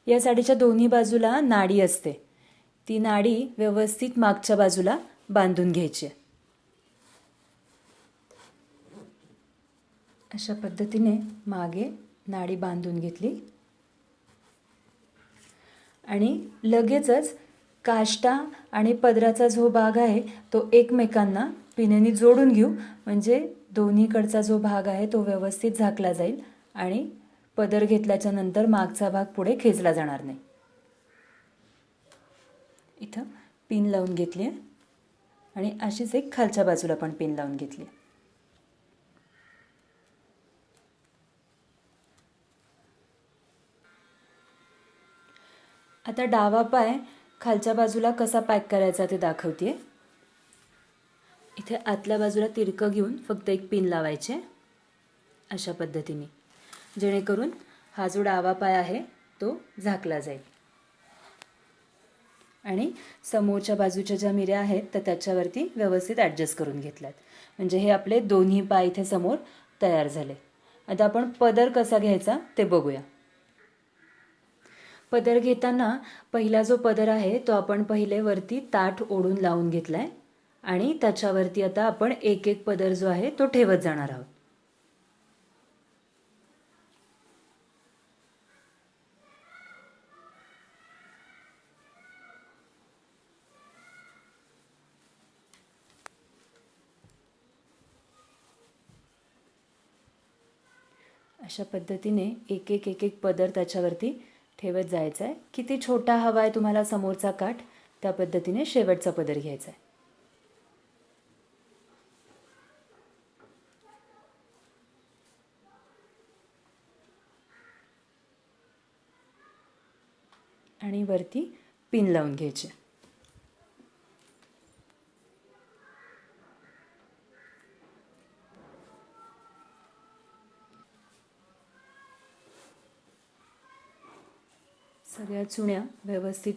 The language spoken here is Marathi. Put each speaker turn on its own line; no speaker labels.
या साडीच्या दोन्ही बाजूला नाडी असते, ती नाडी व्यवस्थित मागच्या बाजूला बांधून घ्यायची. अशा पद्धतीने मागे नाडी बांधून घेतली आणि लगेचच काष्टा आणि पदराचा जो भाग आहे तो एकमेकांना पिनेने जोडून घेऊ, म्हणजे दोन्हीकडचा जो भाग आहे तो व्यवस्थित झाकला जाईल आणि पदर घेतल्याच्या नंतर मागचा भाग पुढे खेचला जाणार नाही. इथं पिन लावून घेतली आहे आणि अशीच एक खालच्या बाजूला पण पिन लावून घेतली. आता डावा पाय खालच्या बाजूला कसा पॅक करायचा ते दाखवते. इथे आतल्या बाजूला तिरकं घेऊन फक्त एक पिन लावायचे अशा पद्धतीने, जेणेकरून हा जो डावा पाय आहे तो झाकला जाईल. आणि समोरच्या बाजूच्या ज्या मिऱ्या आहेत तर त्याच्यावरती व्यवस्थित ॲडजस्ट करून घेतल्यात, म्हणजे हे आपले दोन्ही पाय इथे समोर तयार झाले. आता आपण पदर कसा घ्यायचा ते बघूया. पदर घेताना पहिला जो पदर आहे तो आपण पहिले वरती ताठ ओढून लावून घेतलाय आणि त्याच्यावरती आता आपण एक एक पदर जो आहे तो ठेवत जाणार आहोत. अशा पद्धतीने एक एक पदर त्याच्यावरती ठेवत जायचं आहे. किती छोटा हवा आहे तुम्हाला समोरचा काठ त्या पद्धतीने शेवटचा पदर घ्यायचा आहे. आणि वरती पिन लावून घ्यायचे. सगळ्या चुण्या व्यवस्थित